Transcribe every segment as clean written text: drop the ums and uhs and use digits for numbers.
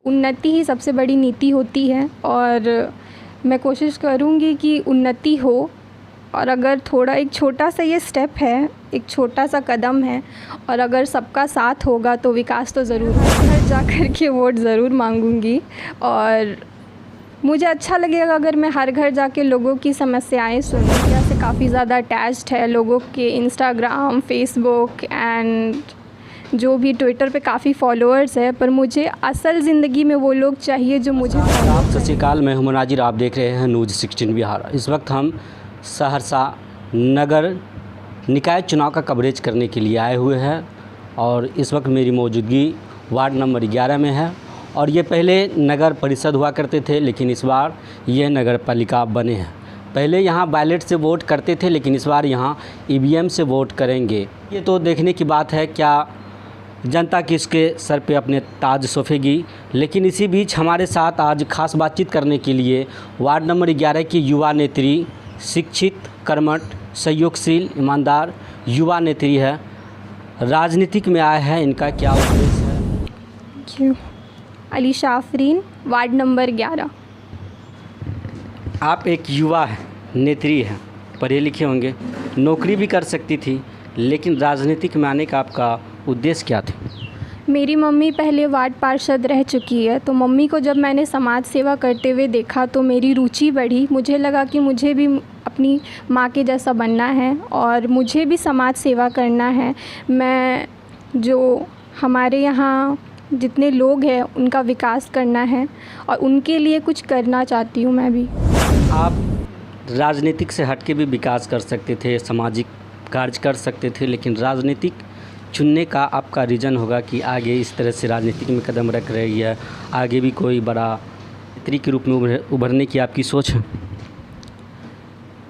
उन्नति ही सबसे बड़ी नीति होती है और मैं कोशिश करूँगी कि उन्नति हो। और अगर थोड़ा एक छोटा सा ये स्टेप है, एक छोटा सा कदम है और अगर सबका साथ होगा तो विकास तो ज़रूर होगा। घर जा कर के वोट ज़रूर मांगूंगी और मुझे अच्छा लगेगा अगर मैं हर घर जाके लोगों की समस्याएं सुनूँ। मीडिया से काफ़ी ज़्यादा अटैच्ड है, लोगों के इंस्टाग्राम, फेसबुक एंड जो भी ट्विटर पे काफ़ी फॉलोअर्स है, पर मुझे असल ज़िंदगी में वो लोग चाहिए जो मुझे सत श्री अकाल, मैं हूं मुनाजिर। आप देख रहे हैं न्यूज़ 16 बिहार। इस वक्त हम सहरसा नगर निकाय चुनाव का कवरेज करने के लिए आए हुए हैं और इस वक्त मेरी मौजूदगी वार्ड नंबर 11 में है। और ये पहले नगर परिषद हुआ करते थे, लेकिन इस बार ये नगर पालिका बने हैं। पहले यहाँ बैलेट से वोट करते थे, लेकिन इस बार यहाँ ईवीएम से वोट करेंगे। ये तो देखने की बात है क्या जनता किसके सर पे अपने ताज सोफेगी। लेकिन इसी बीच हमारे साथ आज खास बातचीत करने के लिए वार्ड नंबर 11 की युवा नेत्री, शिक्षित, कर्मठ, सहयोगशील, ईमानदार युवा नेत्री है। राजनीतिक में आया है, इनका क्या उद्देश्य है? क्यों? Alisha Afreen, ward number 11। आप एक युवा है, नेत्री हैं, पढ़े लिखे होंगे, नौकरी भी कर सकती थी, लेकिन राजनीतिक में आने का आपका उद्देश्य क्या था? मेरी मम्मी पहले वार्ड पार्षद रह चुकी है, तो मम्मी को जब मैंने समाज सेवा करते हुए देखा तो मेरी रुचि बढ़ी। मुझे लगा कि मुझे भी अपनी माँ के जैसा बनना है और मुझे भी समाज सेवा करना है। मैं जो हमारे यहाँ जितने लोग हैं उनका विकास करना है और उनके लिए कुछ करना चाहती हूँ मैं भी। आप राजनीतिक से हट के भी विकास कर सकते थे, सामाजिक कार्य कर सकते थे, लेकिन राजनीतिक चुनने का आपका रीज़न होगा कि आगे इस तरह से राजनीतिक में कदम रख रही है, आगे भी कोई बड़ा नेत्री के रूप में उभरने की आपकी सोच है?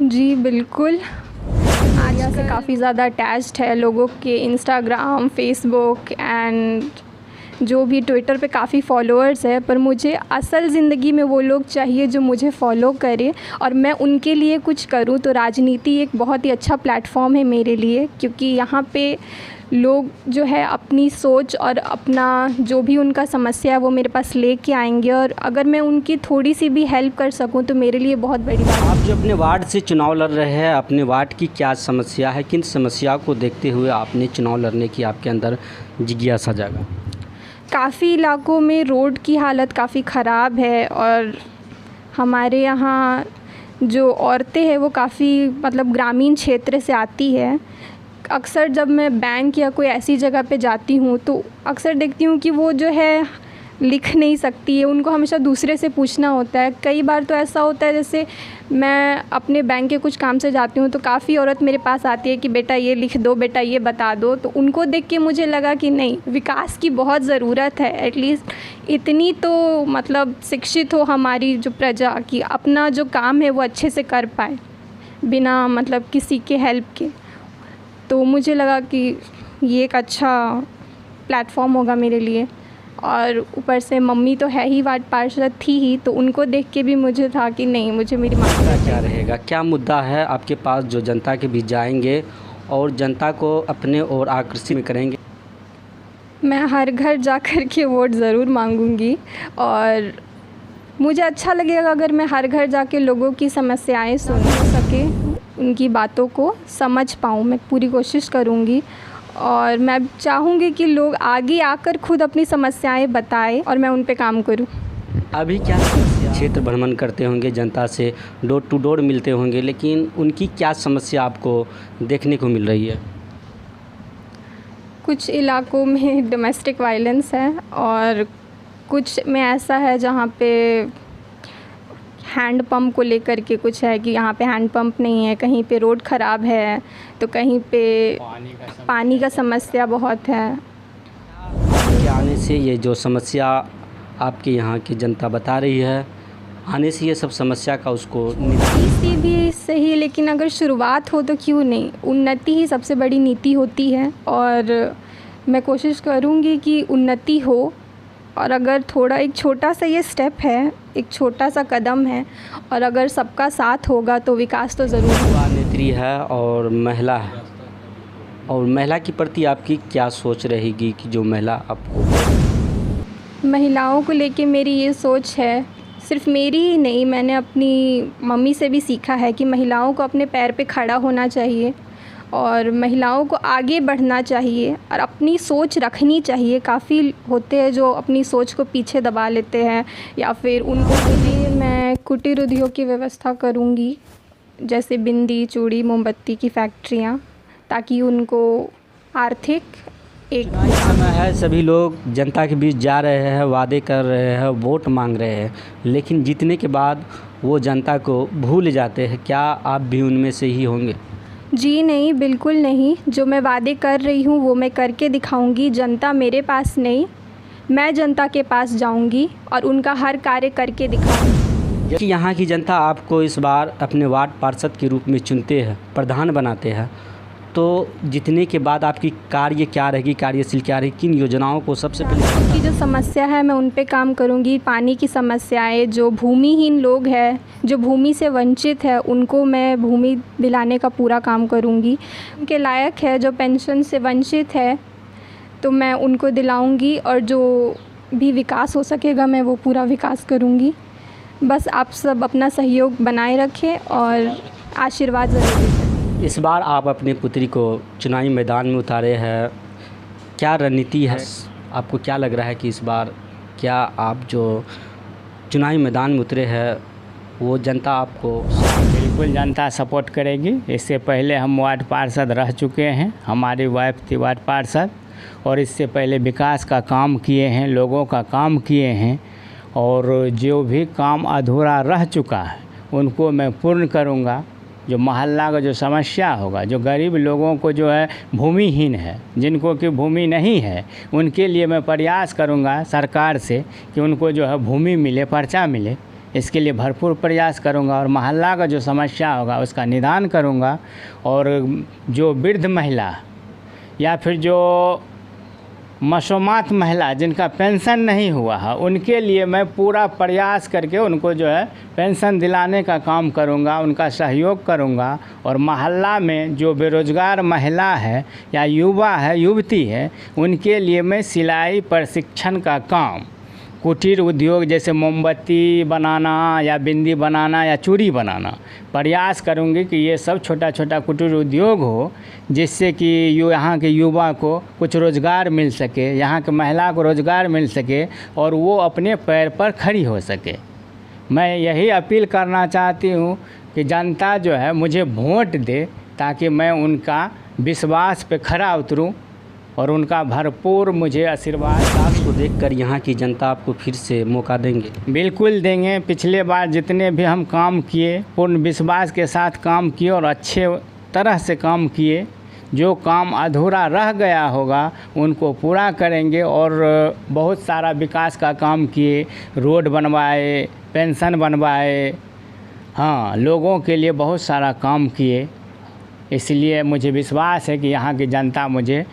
जी बिल्कुल। मीडिया से काफ़ी ज़्यादा अटैच्ड है, लोगों के इंस्टाग्राम, फेसबुक एंड जो भी ट्विटर पे काफ़ी फॉलोअर्स है, पर मुझे असल ज़िंदगी में वो लोग चाहिए जो मुझे फॉलो करे और मैं उनके लिए कुछ करूँ। तो राजनीति एक बहुत ही अच्छा प्लेटफॉर्म है मेरे लिए, क्योंकि यहाँ पे लोग जो है अपनी सोच और अपना जो भी उनका समस्या है वो मेरे पास लेके आएंगे और अगर मैं उनकी थोड़ी सी भी हेल्प कर सकूं तो मेरे लिए बहुत बड़ी बात है। आप जो अपने वार्ड से चुनाव लड़ रहे हैं, अपने वार्ड की क्या समस्या है, किन समस्या को देखते हुए आपने चुनाव लड़ने की आपके अंदर जिज्ञासा जागा? काफ़ी इलाकों में रोड की हालत काफ़ी ख़राब है और हमारे यहाँ जो औरतें हैं वो काफ़ी मतलब ग्रामीण क्षेत्र से आती है। अक्सर जब मैं बैंक या कोई ऐसी जगह पे जाती हूँ तो अक्सर देखती हूँ कि वो जो है लिख नहीं सकती है, उनको हमेशा दूसरे से पूछना होता है। कई बार तो ऐसा होता है, जैसे मैं अपने बैंक के कुछ काम से जाती हूँ तो काफ़ी औरत मेरे पास आती है कि बेटा ये लिख दो, बेटा ये बता दो। तो उनको देख के मुझे लगा कि नहीं, विकास की बहुत ज़रूरत है। एटलीस्ट इतनी तो मतलब शिक्षित हो हमारी जो प्रजा कि अपना जो काम है वो अच्छे से कर पाए बिना मतलब किसी के हेल्प के। तो मुझे लगा कि ये एक अच्छा प्लेटफॉर्म होगा मेरे लिए और ऊपर से मम्मी तो है ही वार्ड पार्षद थी ही, तो उनको देख के भी मुझे था कि नहीं, मुझे मेरी माँ का क्या रहेगा, क्या मुद्दा है आपके पास जो जनता के बीच जाएंगे और जनता को अपने ओर आकर्षित करेंगे? मैं हर घर जा कर के वोट ज़रूर मांगूंगी और मुझे अच्छा लगेगा अगर मैं हर घर जाके लोगों की समस्याएं सुन सके, उनकी बातों को समझ पाऊँ। मैं पूरी कोशिश करूँगी और मैं चाहूँगी कि लोग आगे आकर खुद अपनी समस्याएं बताएं और मैं उन पे काम करूँ। अभी क्या समस्या? क्षेत्र भ्रमण करते होंगे, जनता से डोर टू डोर मिलते होंगे, लेकिन उनकी क्या समस्या आपको देखने को मिल रही है? कुछ इलाकों में डोमेस्टिक वायलेंस है और कुछ में ऐसा है जहाँ पे हैंड पंप को लेकर के कुछ है कि यहाँ पे हैंड पंप नहीं है, कहीं पे रोड ख़राब है, तो कहीं पे पानी का समस्या बहुत है। आपके आने से ये जो समस्या आपके यहाँ की जनता बता रही है, आने से ये सब समस्या का उसको नीति भी सही, लेकिन अगर शुरुआत हो तो क्यों नहीं। उन्नति ही सबसे बड़ी नीति होती है और मैं कोशिश करूँगी कि उन्नति हो और अगर थोड़ा एक छोटा सा ये स्टेप है, एक छोटा सा कदम है और अगर सबका साथ होगा तो विकास तो ज़रूर होगा। युवा नेत्री है और महिला है, और महिला के प्रति आपकी क्या सोच रहेगी कि जो महिला आपको महिलाओं को लेके मेरी ये सोच है, सिर्फ मेरी ही नहीं, मैंने अपनी मम्मी से भी सीखा है कि महिलाओं को अपने पैर पे खड़ा होना चाहिए और महिलाओं को आगे बढ़ना चाहिए और अपनी सोच रखनी चाहिए। काफ़ी होते हैं जो अपनी सोच को पीछे दबा लेते हैं या फिर उनको लिए मैं कुटीर उद्योग की व्यवस्था करूँगी, जैसे बिंदी, चूड़ी, मोमबत्ती की फैक्ट्रियाँ, ताकि उनको आर्थिक एक समय है, सभी लोग जनता के बीच जा रहे हैं, वादे कर रहे हैं, वोट मांग रहे हैं, लेकिन जीतने के बाद वो जनता को भूल जाते हैं। क्या आप भी उनमें से ही होंगे? जी नहीं, बिल्कुल नहीं। जो मैं वादे कर रही हूँ वो मैं करके दिखाऊंगी। जनता मेरे पास नहीं, मैं जनता के पास जाऊंगी और उनका हर कार्य करके दिखाऊंगी। कि यहाँ की जनता आपको इस बार अपने वार्ड पार्षद के रूप में चुनते हैं, प्रधान बनाते हैं, तो जीतने के बाद आपकी कार्य क्या रहेगी, कार्यशील क्या रहेगी, किन योजनाओं को सबसे पहले? की जो समस्या है मैं उन पे काम करूँगी। पानी की समस्याएं, जो भूमिहीन लोग हैं, जो भूमि से वंचित है, उनको मैं भूमि दिलाने का पूरा काम करूँगी। उनके लायक है, जो पेंशन से वंचित है, तो मैं उनको दिलाऊँगी और जो भी विकास हो सकेगा मैं वो पूरा विकास करूँगी। बस आप सब अपना सहयोग बनाए रखें और आशीर्वाद ज़रूर दें। इस बार आप अपनी पुत्री को चुनावी मैदान में उतारे हैं, क्या रणनीति है? आपको क्या लग रहा है कि इस बार क्या आप जो चुनावी मैदान में उतरे हैं वो जनता आपको? बिल्कुल जनता सपोर्ट करेगी। इससे पहले हम वार्ड पार्षद रह चुके हैं, हमारी वाइफ थी वार्ड पार्षद, और इससे पहले विकास का काम किए हैं, लोगों का काम किए हैं, और जो भी काम अधूरा रह चुका है उनको मैं पूर्ण करूँगा। जो मोहल्ला का जो समस्या होगा, जो गरीब लोगों को जो है भूमिहीन है, जिनको कि भूमि नहीं है, उनके लिए मैं प्रयास करूंगा सरकार से कि उनको जो है भूमि मिले, पर्चा मिले। इसके लिए भरपूर प्रयास करूंगा और मोहल्ला का जो समस्या होगा उसका निदान करूंगा। और जो वृद्ध महिला या फिर जो मसूमात महिला जिनका पेंशन नहीं हुआ है, उनके लिए मैं पूरा प्रयास करके उनको जो है पेंशन दिलाने का काम करूंगा, उनका सहयोग करूंगा। और मोहल्ला में जो बेरोज़गार महिला है या युवा है, युवती है, उनके लिए मैं सिलाई प्रशिक्षण का काम, कुटीर उद्योग जैसे मोमबत्ती बनाना या बिंदी बनाना या चूड़ी बनाना, प्रयास करूंगी कि ये सब छोटा छोटा कुटीर उद्योग हो, जिससे कि यहाँ के युवा को कुछ रोज़गार मिल सके, यहाँ के महिला को रोज़गार मिल सके और वो अपने पैर पर खड़ी हो सके। मैं यही अपील करना चाहती हूँ कि जनता जो है मुझे वोट दे, ताकि मैं उनका विश्वास पे खरा उतरूँ और उनका भरपूर मुझे आशीर्वाद। को देखकर यहाँ की जनता आपको फिर से मौका देंगे? बिल्कुल देंगे। पिछले बार जितने भी हम काम किए, पूर्ण विश्वास के साथ काम किए और अच्छे तरह से काम किए। जो काम अधूरा रह गया होगा उनको पूरा करेंगे और बहुत सारा विकास का काम किए, रोड बनवाए, पेंशन बनवाए, हाँ, लोगों के लिए बहुत सारा काम किए। इसलिए मुझे विश्वास है कि यहाँ की जनता मुझे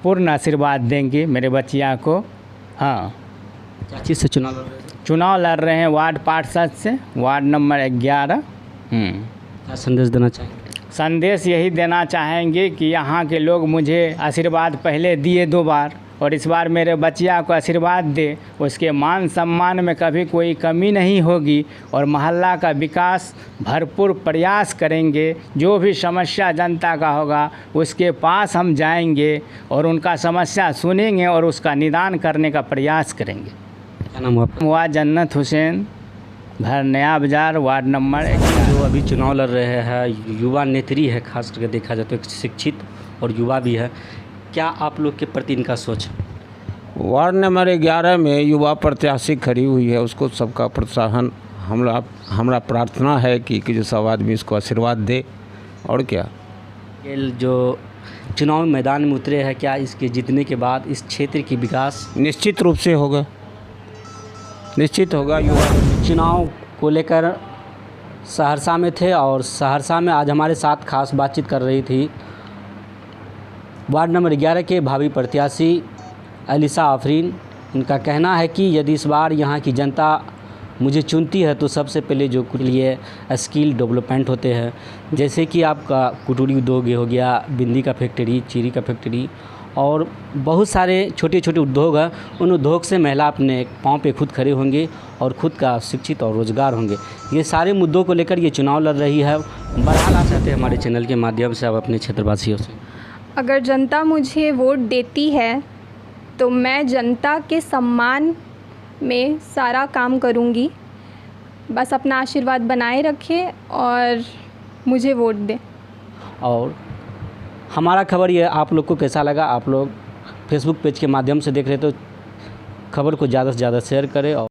पूर्ण आशीर्वाद देंगे, मेरे बच्चिया को। हाँ, क्या चीज़ से चुनाव लड़ रहे हैं? चुनाव लड़ रहे हैं वार्ड पार्षद से, वार्ड नंबर 11। क्या संदेश देना चाहेंगे? संदेश यही देना चाहेंगे कि यहाँ के लोग मुझे आशीर्वाद पहले दिए 2 बार, और इस बार मेरे बच्चिया को आशीर्वाद दे, उसके मान सम्मान में कभी कोई कमी नहीं होगी और मोहल्ला का विकास भरपूर प्रयास करेंगे। जो भी समस्या जनता का होगा उसके पास हम जाएंगे और उनका समस्या सुनेंगे और उसका निदान करने का प्रयास करेंगे। क्या नाम है आपका? वाह जन्नत हुसैन, घर नया बाज़ार, वार्ड नंबर 1। जो अभी चुनाव लड़ रहे हैं, युवा नेत्री है, खास करके देखा जाए तो एक शिक्षित और युवा भी है, क्या आप लोग के प्रति इनका सोच? वार्ड नंबर 11 में युवा प्रत्याशी खड़ी हुई है, उसको सबका प्रोत्साहन हमरा प्रार्थना है कि जो सब आदमी इसको आशीर्वाद दे। और क्या, ये जो चुनाव मैदान में उतरे हैं, क्या इसके जीतने के बाद इस क्षेत्र की विकास? निश्चित रूप से होगा, निश्चित होगा। युवा चुनाव को लेकर सहरसा में थे और सहरसा में आज हमारे साथ खास बातचीत कर रही थी वार्ड नंबर 11 के भावी प्रत्याशी अलीसा आफरीन। इनका कहना है कि यदि इस बार यहाँ की जनता मुझे चुनती है तो सबसे पहले जो के लिए स्किल डेवलपमेंट होते हैं, जैसे कि आपका कुटीर उद्योग हो गया, बिंदी का फैक्ट्री, चीरी का फैक्ट्री और बहुत सारे छोटे छोटे उद्योग हैं, उन उद्योग से महिला अपने पाँव पे खुद खड़े होंगे और खुद का शिक्षित और रोज़गार होंगे। ये सारे मुद्दों को लेकर ये चुनाव लड़ रही है। बहरहाल आप चाहते हैं हमारे चैनल के माध्यम से आप अपने क्षेत्रवासियों से? अगर जनता मुझे वोट देती है तो मैं जनता के सम्मान में सारा काम करूँगी। बस अपना आशीर्वाद बनाए रखें और मुझे वोट दें। और हमारा खबर ये आप लोग को कैसा लगा? आप लोग फेसबुक पेज के माध्यम से देख रहे तो खबर को ज़्यादा से ज़्यादा शेयर करें और